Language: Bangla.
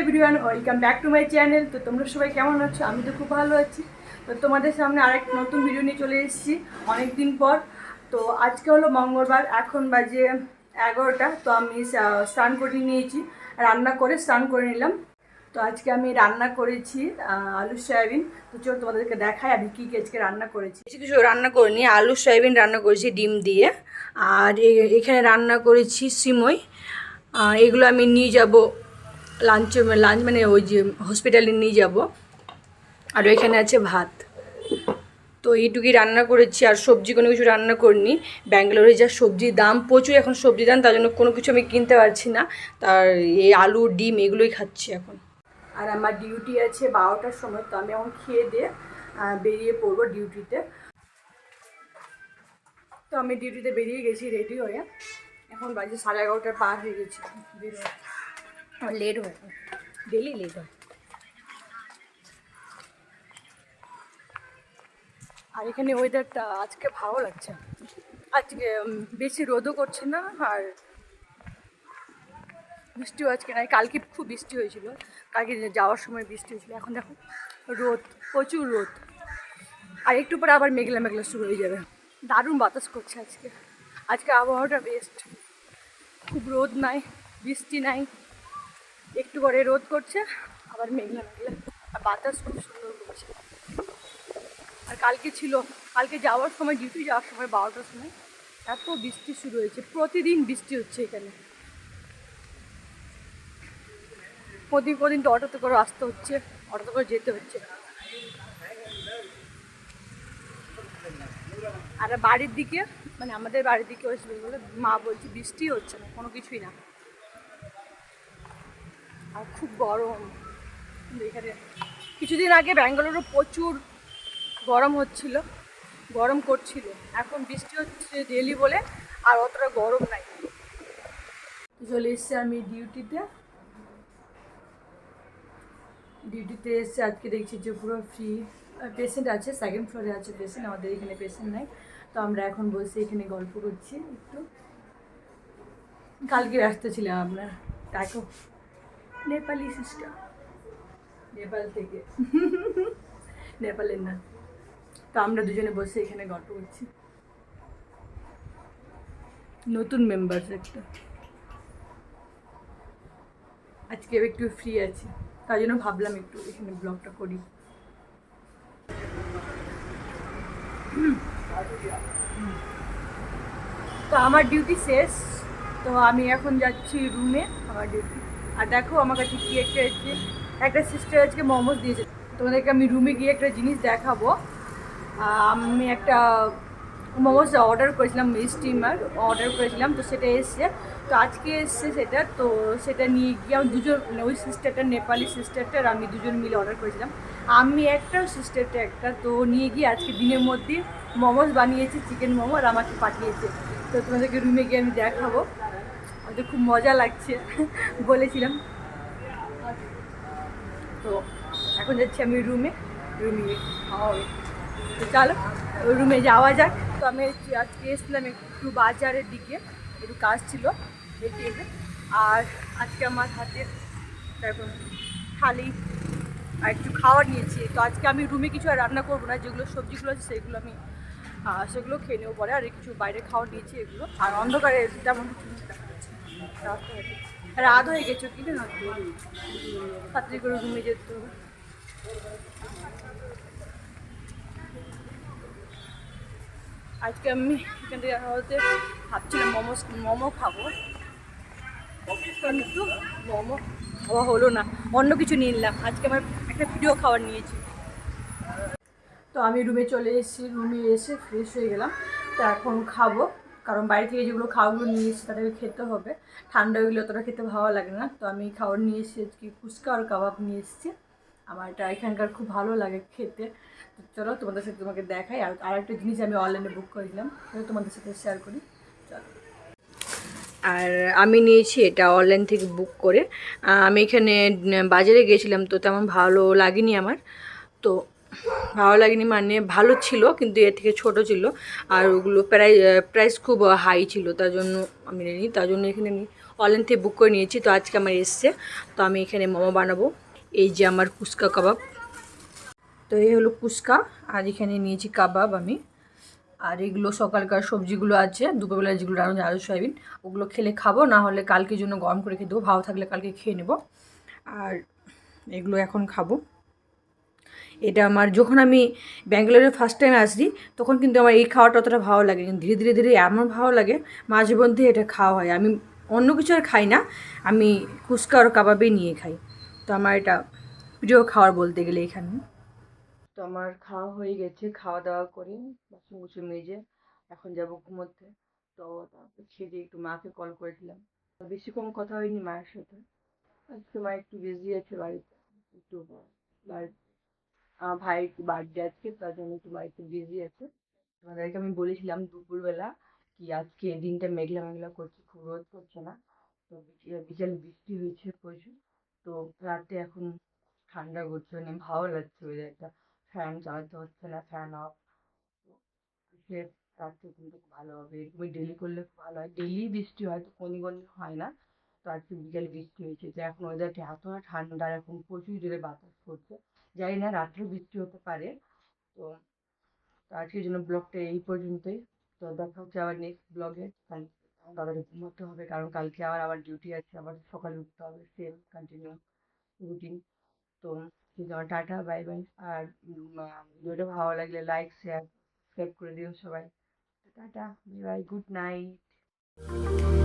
Everyone, welcome back to my channel. তো তোমরা সবাই কেমন আছো? আমি তো খুব ভালো আছি। তো তোমাদের সামনে আরেক নতুন ভিডিও নিয়ে চলে এসেছি অনেক দিন পর। তো আজকে হলো মঙ্গলবার, এখন বাজে 11টা। তো আমি স্নান করে নিয়েছি, রান্না করে স্নান করে নিলাম। তো আজকে আমি রান্না করেছি আলু সয়াবিন। তো চলো তোমাদেরকে দেখাই আমি কী আজকে রান্না করেছি। বেশি কিছু রান্না করিনি, আলু সয়াবিন রান্না করেছি ডিম দিয়ে। আর এখানে রান্না করেছি সিমই। এগুলো আমি নিয়ে যাব লাঞ্চ মানে ওই যে হসপিটালে নিয়ে যাব। আর এখানে আছে ভাত। তো এইটুকুই রান্না করেছি, আর সবজি কোনো কিছু রান্না করিনি। ব্যাঙ্গালোরে যা সবজির দাম, প্রচুর এখন সবজির দাম, তার জন্য কোনো কিছু আমি কিনতে পারছি না। তার এই আলু ডিম এগুলোই খাচ্ছি এখন। আর আমার ডিউটি আছে 12টার সময়, তো আমি এখন খেয়ে দিয়ে বেরিয়ে পড়বো ডিউটিতে। তো আমি ডিউটিতে বেরিয়ে গেছি রেডি হয়ে। এখন বাজে 11:30 পার হয়ে গেছি বেরোয়। আমার লেট হয়, ডেলি লেট হয়। আর এখানে ওয়েদারটা আজকে ভালো লাগছে। আজকে বেশি রোদও করছে না, আর বৃষ্টিও আজকে নাই। কালকে খুব বৃষ্টি হয়েছিল, কালকে যাওয়ার সময় বৃষ্টি হয়েছিল। এখন দেখো রোদ, প্রচুর রোদ। আর একটু পরে আবার মেঘলা মেঘলা শুরু হয়ে যাবে। দারুণ বাতাস করছে আজকে। আজকে আবহাওয়াটা বেস্ট, খুব রোদ নাই, বৃষ্টি নাই, একটু পরে রোদ করছে, আবার মেঘলা মেঘলা, আর বাতাস খুব সুন্দর করছে। আর কালকে যাওয়ার সময়, ডিউটি যাওয়ার সময় 12টার সময় এত বৃষ্টি শুরু হয়েছে। প্রতিদিন বৃষ্টি হচ্ছে এখানে। কদিন তো অটোতে করে আসতে হচ্ছে, অটোতে করে যেতে হচ্ছে। আর বাড়ির দিকে, মানে আমাদের বাড়ির দিকে ওয়েস্ট বেঙ্গলে, মা বলছে বৃষ্টি হচ্ছে না, কোনো কিছুই না। আর খুব গরম এখানে। কিছুদিন আগে ব্যাঙ্গালোরও প্রচুর গরম করছিল। এখন বৃষ্টি হচ্ছে ডেলি বলে আর অতটা গরম নাই। চলে এসছি আমি ডিউটিতে এসে আজকে দেখছি যে পুরো ফ্রি। পেশেন্ট আছে, সেকেন্ড ফ্লোরে আছে পেশেন্ট, আমাদের এখানে পেশেন্ট নাই। তো আমরা এখন বসে এখানে গল্প করছি একটু। কালকে ব্যস্ত ছিলাম আপনার দেখো, নেপালি সিস্টার, নেপাল থেকে নেপালের না। তো আমরা দুজনে বসে এখানে গল্প করছি। নতুন মেম্বার একটা, আজকে একটু ফ্রি আছি, তার জন্য ভাবলাম একটু এখানে ব্লগটা করি। তো আমার ডিউটি শেষ, তো আমি এখন যাচ্ছি রুমে, আমার ডিউটি। আর দেখো আমার কাছে কি একটা সিস্টার আজকে মোমোজ দিয়েছে। তোমাদেরকে আমি রুমে গিয়ে একটা জিনিস দেখাবো। আমি একটা মোমোজ অর্ডার করেছিলাম, স্টিমার অর্ডার করেছিলাম, তো সেটা এসছে। তো আজকে এসছে সেটা, তো সেটা নিয়ে গিয়ে আমি দুজন, ওই সিস্টারটা, নেপালি সিস্টারটা আর আমি দুজন মিলে অর্ডার করেছিলাম। আমি একটা, সিস্টারটা একটা। তো নিয়ে গিয়ে আজকে দিনের মধ্যে মোমোজ বানিয়েছি, চিকেন মোমো, আর আমাকে পাঠিয়েছে। তো তোমাদেরকে রুমে গিয়ে আমি দেখাবো। আমাদের খুব মজা লাগছে বলেছিলাম। তো এখন যাচ্ছি আমি রুমে খাওয়া হবে। তো চলো রুমে যাওয়া যাক। তো আমি আজকে এসেছিলাম একটু বাজারের দিকে, একটু কাজ ছিল এটিএমে। আর আজকে আমার হাতে দেখুন থালি আর একটু খাওয়ার নিয়েছি। তো আজকে আমি রুমে কিছু আর রান্না করবো না, যেগুলো সবজিগুলো আছে সেগুলো খেয়ে নেবো পরে। আর কিছু বাইরে খাওয়ার নিয়েছি এগুলো। আর অন্ধকারে তেমন কিছু দেখা যাচ্ছে না। রাত হয়ে গেছে কিন্তু না, তাড়াতাড়ি করে রুমে যেতে হবে। আজকে আমি এখান থেকে ভাবছিলাম মোমো খাবো, কিন্তু মোমো খাওয়া হলো না, অন্য কিছু নিয়ে নিলাম। আজকে আমার একটা ভিডিও খাবার নিয়েছি। তো আমি রুমে চলে এসেছি, রুমে এসে ফ্রেশ হয়ে গেলাম। তো এখন খাবো, কারণ বাড়ি থেকে যেগুলো খাওয়াগুলো নিয়ে এসেছি তাদেরকে খেতে হবে। ঠান্ডা হয়ে গেলে অতটা খেতে ভালো লাগে না। তো আমি খাবার নিয়ে এসেছি আজকে ফুচকা আর কাবাব নিয়ে এসেছি। আমার এটা এখানকার খুব ভালো লাগে খেতে। তো চলো তোমাদের সাথে তোমাকে দেখাই। আর একটা জিনিস আমি অনলাইনে বুক করেছিলাম, তোমাদের সাথে শেয়ার করি, চলো। আর আমি নিয়েছি এটা অনলাইন থেকে বুক করে। আমি এখানে বাজারে গিয়েছিলাম, তো তেমন ভালো লাগেনি আমার। তো ভালো লাগেনি মানে ভালো ছিল কিন্তু এর থেকে ছোট ছিল, আর ওগুলো প্রাইস খুব হাই ছিল, তার জন্য আমি নিই, তার জন্য এখানে আমি অনলাইন থেকে বুক করে নিয়েছি। তো আজকে আমার এসছে, তো আমি এখানে মোমো বানাবো। এই যে আমার কুচকা কাবাব, তো এই হলো কুচকা, আর এখানে নিয়েছি কাবাব আমি। আর এগুলো সকালকার সবজিগুলো আছে, দুপুরবেলা যেগুলো রান্না আলু সয়াবিন, ওগুলো খেলে খাবো, না হলে কালকের জন্য গরম করে খেয়ে দেবো, ভালো থাকলে কালকে খেয়ে নেবো। আর এগুলো এখন খাবো। এটা আমার যখন আমি ব্যাঙ্গালোরে ফার্স্ট টাইম আসি, তখন কিন্তু আমার এই খাওয়াটা অতটা ভালো লাগে, কিন্তু ধীরে ধীরে ধীরে এমন ভালো লাগে, মাঝে মধ্যে এটা খাওয়া হয়। আমি অন্য কিছু আর খাই না, আমি ফুচকা আর কাবাবই নিয়ে খাই। তো আমার এটা প্রিয় খাবার বলতে গেলে এখানে। তো আমার খাওয়া হয়ে গেছে, খাওয়া দাওয়া করে বাসন কুসন মেজে এখন যাবো ঘুমোতে। তো তারপর খেয়ে দিয়ে একটু মাকে কল করেছিলাম, বেশিক্ষণ কথা হয়নি মায়ের সাথে। আজকে মা একটু বিজি আছে বাড়িতে, একটু বাড়ি আমার ভাইয়ের একটু বার্থডে আজকে, তার জন্য একটু বাড়িতে বিজি আছে। তোমাদেরকে আমি বলেছিলাম দুপুরবেলা কি আজকে দিনটা মেঘলা মেঘলা করছে, খুব রোদ করছে না। তো বিকেলে বৃষ্টি হয়েছে প্রচুর। তো রাতে এখন ঠান্ডা করছে, মানে ভালো লাগছে ওয়েদারটা। ফ্যান চালাতে হচ্ছে না, ফ্যান অফ। সে রাত্রে কিন্তু খুব ভালো হবে, এরকমই ডেলি করলে খুব ভালো হয়। ডেলি বৃষ্টি হয়, তো কোনি কোনি হয় না। তো আজকে বিকেলে বৃষ্টি হয়েছে, তো এখন ওয়েদারটা এত ঠান্ডা, এখন প্রচুর জোরে বাতাস করছে। জানি না রাত্রে বৃষ্টি হতে পারে। তো তো আজকের জন্য ব্লগটা এই পর্যন্তই। তো দেখা হচ্ছে আবার নেক্সট ব্লগে। তাড়াতাড়ি ঘুমোতে হবে, কারণ কালকে আবার আমার ডিউটি আছে, আবার সকালে উঠতে হবে, সেম কন্টিনিউ রুটিন। তো ঠিক আছে, টাটা বাই বাই। আর ভিডিওটা ভালো লাগলে লাইক শেয়ার সাবস্ক্রাইব করে দিও সবাই। Tata bye bye, good night.